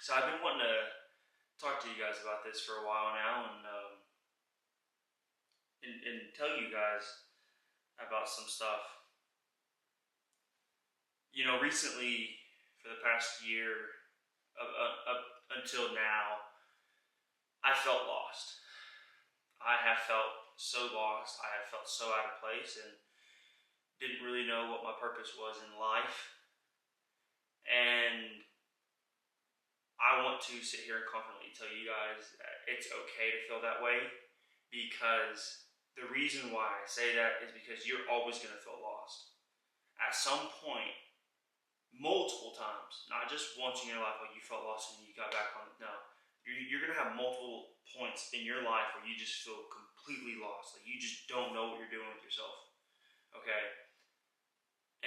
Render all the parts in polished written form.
So I've been wanting to talk to you guys about this for a while now, and tell you guys about some stuff. Recently, for the past year, up until now, I felt lost. I have felt so lost. I have felt so out of place, and didn't really know what my purpose was in life. And I want to sit here and confidently tell you guys that it's okay to feel that way, because the reason why I say that is because you're always going to feel lost. At some point, multiple times, not just once in your life where you felt lost and you got back on it. No, you're going to have multiple points in your life where you just feel completely lost. Like you just don't know what you're doing with yourself. Okay?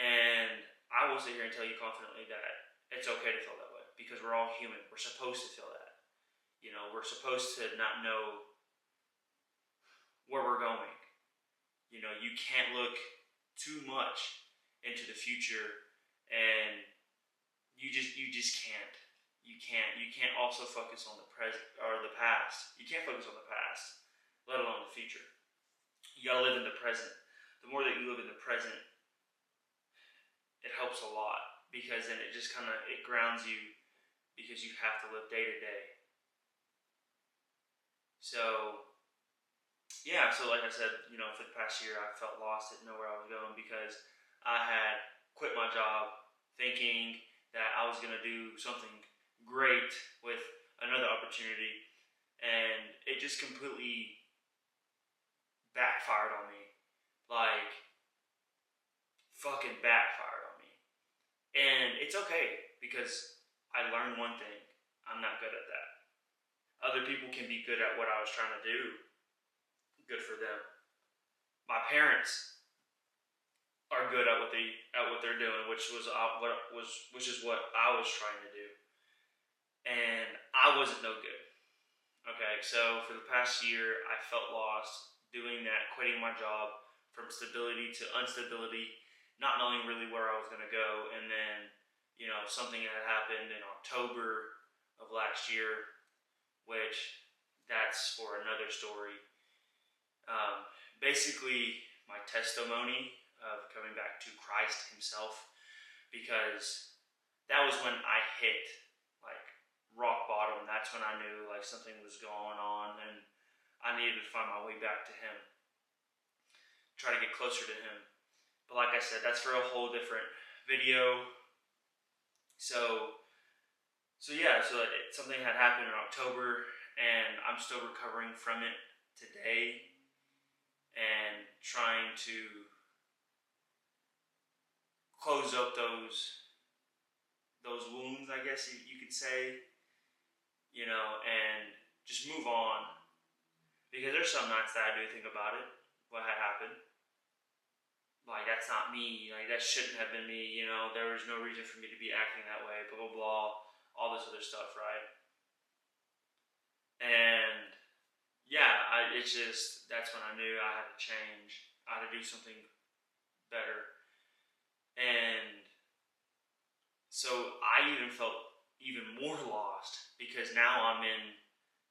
And I will sit here and tell you confidently that it's okay to feel that way, because we're all human. We're supposed to feel that. We're supposed to not know where we're going. You can't look too much into the future, and you just can't. You can't also focus on the present or the past. You can't focus on the past, let alone the future. You gotta live in the present. The more that you live in the present, it helps a lot, because then it just it grounds you, because you have to live day to day. So yeah, so like I said, for the past year I felt lost, didn't know where I was going, because I had quit my job thinking that I was gonna do something great with another opportunity, and it just completely backfired on me. Like, fucking backfired on me. And it's okay, because I learned one thing: I'm not good at that. Other people can be good at what I was trying to do. Good for them. My parents are good at what they're doing, which is what I was trying to do, and I wasn't no good. Okay, so for the past year, I felt lost doing that, quitting my job, from stability to instability, not knowing really where I was going to go, and then something had happened in October of last year, which that's for another story. Basically, my testimony of coming back to Christ Himself, because that was when I hit like rock bottom. That's when I knew like something was going on, and I needed to find my way back to Him, try to get closer to Him. But like I said, that's for a whole different video. So something had happened in October, and I'm still recovering from it today, and trying to close up those wounds, I guess you could say, and just move on. Because there's some nights that I do think about it, what had happened. Like, that's not me, like that shouldn't have been me, there was no reason for me to be acting that way, blah blah blah, all this other stuff, right? And yeah, that's when I knew I had to change. I had to do something better. And so I even felt even more lost, because now I'm in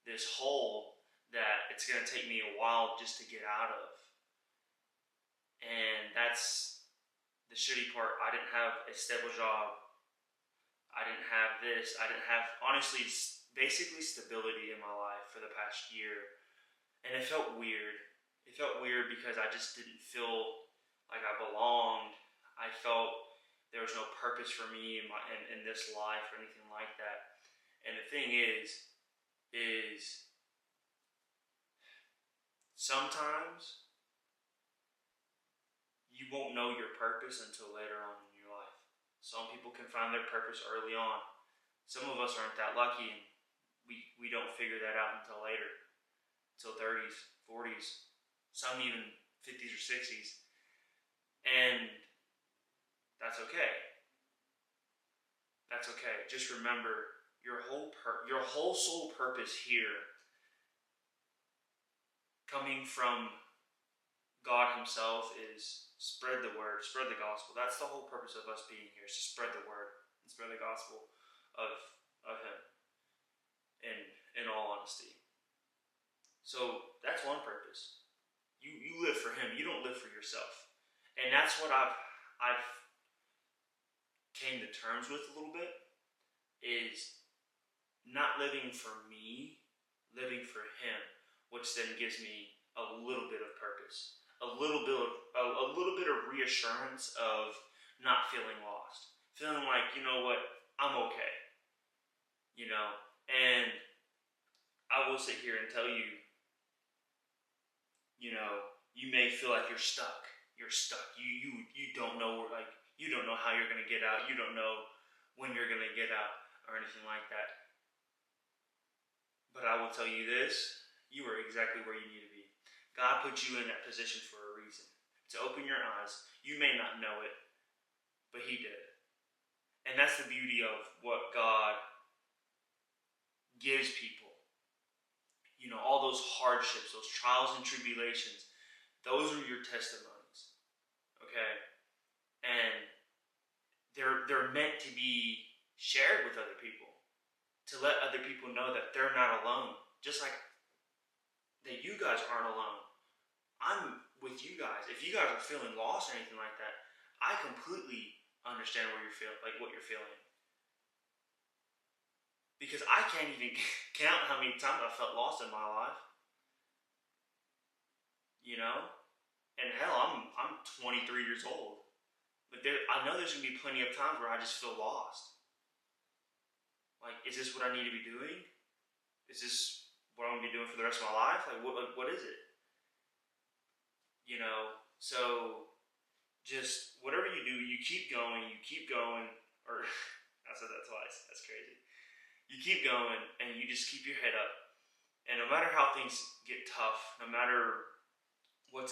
this hole that it's going to take me a while just to get out of. And that's the shitty part. I didn't have a stable job. I didn't have this. I didn't have, honestly, basically stability in my life for the past year. And it felt weird. It felt weird because I just didn't feel like I belonged. I felt there was no purpose for me in this life or anything like that. And the thing is sometimes you won't know your purpose until later on in your life. Some people can find their purpose early on. Some of us aren't that lucky, and we don't figure that out until later, until 30s, 40s, some even 50s or 60s. And that's okay. That's okay. Just remember, your whole sole purpose here, coming from God Himself, is spread the word, spread the gospel. That's the whole purpose of us being here, is to spread the word and spread the gospel of Him. in all honesty. So that's one purpose. You live for him. You don't live for yourself. And that's what I've came to terms with a little bit, is not living for me, living for him, which then gives me a little bit of purpose, a little bit of reassurance of not feeling lost, feeling like, you know what, I'm okay, and I will sit here and tell you, you may feel like you're stuck. You're stuck. You don't know where, like, you don't know how you're gonna get out. You don't know when you're gonna get out or anything like that. But I will tell you this: you are exactly where you need to be. God put you in that position for a reason, to open your eyes. You may not know it, but He did. And that's the beauty of what God gives people. All those hardships, those trials and tribulations, those are your testimonies. Okay? And they're meant to be shared with other people, to let other people know that they're not alone. Just like that you guys aren't alone. I'm with you guys. If you guys are feeling lost or anything like that, I completely understand what you're feeling. Because I can't even count how many times I felt lost in my life. And hell, I'm 23 years old. But I know there's gonna be plenty of times where I just feel lost. Like, is this what I need to be doing? Is this what I'm gonna be doing for the rest of my life? Like, what is it? So just whatever you do, you keep going, or I said that twice. That's crazy. You keep going, and you just keep your head up. And no matter how things get tough, no matter what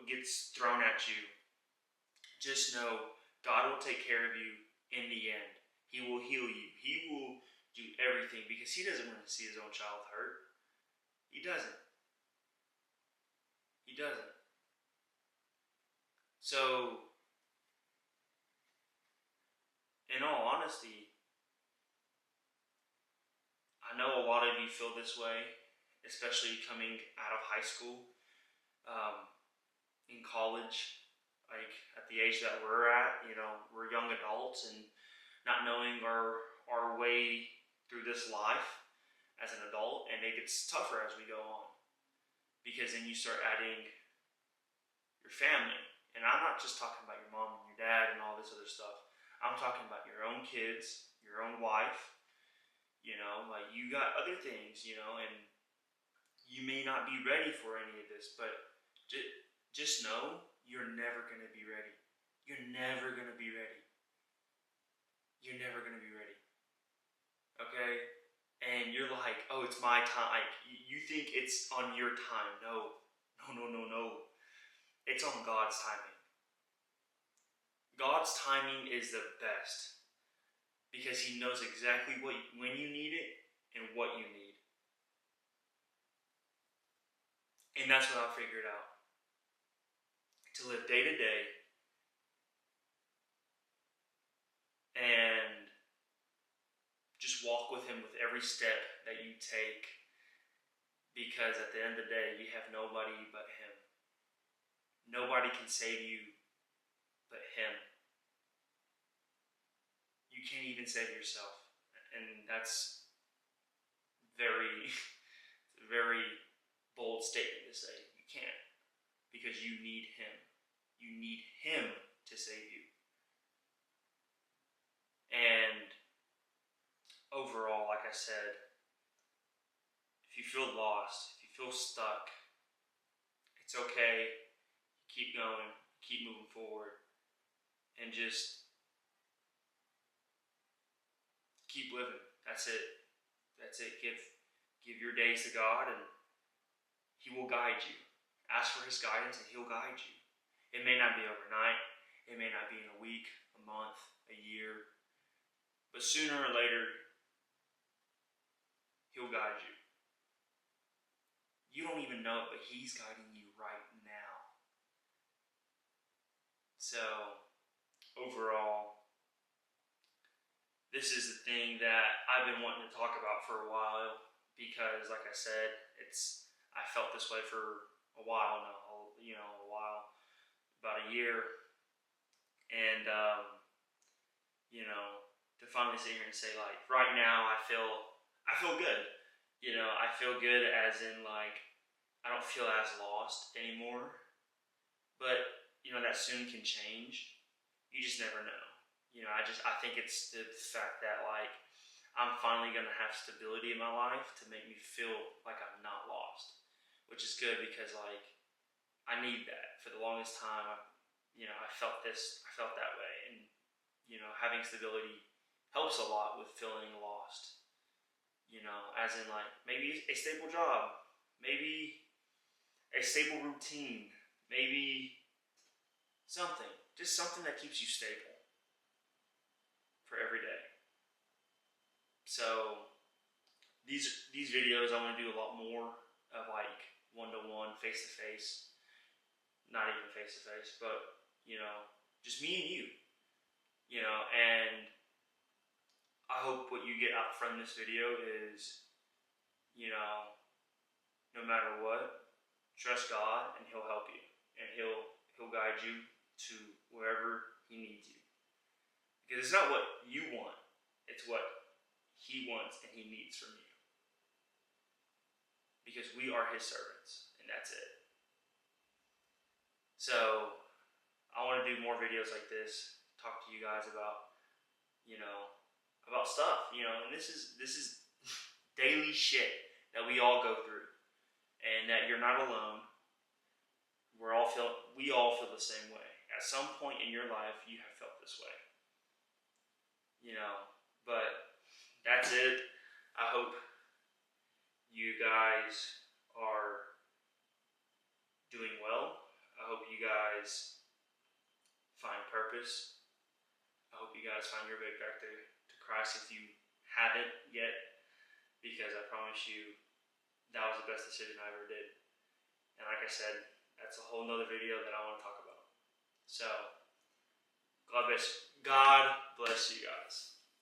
gets thrown at you, just know God will take care of you in the end. He will heal you. He will do everything, because He doesn't want to see His own child hurt. He doesn't. He doesn't. So, in all honesty, I know a lot of you feel this way, especially coming out of high school, in college, like at the age that we're at. We're young adults and not knowing our way through this life as an adult, and it gets tougher as we go on, because then you start adding your family. And I'm not just talking about your mom and your dad and all this other stuff. I'm talking about your own kids, your own wife. Like, you got other things, and you may not be ready for any of this, but just know you're never going to be ready. You're never going to be ready. You're never going to be ready. Okay? And you're like, oh, it's my time. Like, you think it's on your time. No. It's on God's timing. God's timing is the best, because He knows exactly when you need it and what you need. And that's what I figured out. To live day to day and just walk with Him with every step that you take, because at the end of the day, you have nobody but Him. Nobody can save you but Him. You can't even save yourself. And that's very, very bold statement to say. You can't. Because you need Him. You need Him to save you. And overall, like I said, if you feel lost, if you feel stuck, it's okay. Keep going. Keep moving forward. And just keep living. That's it. Give your days to God, and He will guide you. Ask for His guidance, and He'll guide you. It may not be overnight. It may not be in a week, a month, a year. But sooner or later, He'll guide you. You don't even know it, but He's guiding you right now. So, overall, this is thing that I've been wanting to talk about for a while because, like I said, I felt this way for a while now. About a year, and to finally sit here and say, like, right now I feel good. I feel good as in, like, I don't feel as lost anymore. But that soon can change. You just never know. I think it's the fact that, like, I'm finally gonna have stability in my life to make me feel like I'm not lost, which is good because, like, I need that. For the longest time, I felt that way, and having stability helps a lot with feeling lost. As in, like, maybe a stable job, maybe a stable routine, maybe just something that keeps you stable for every day. So these videos, I want to do a lot more of, like, one-to-one, face-to-face. Not even face-to-face, but just me and you. And I hope what you get out from this video is, no matter what, trust God and He'll help you, and He'll guide you to wherever He needs you. Because it's not what you want; it's what He wants and He needs from you. Because we are His servants, and that's it. So I want to do more videos like this, talk to you guys about, about stuff, and this is daily shit that we all go through, and that you're not alone. We all feel the same way. At some point in your life, you have felt this way, but that's it. I hope you guys are doing well. I hope you guys find purpose. I hope you guys find your way back to Christ if you haven't yet, because I promise you that was the best decision I ever did. And like I said, that's a whole nother video that I want to talk about. So, God bless you guys.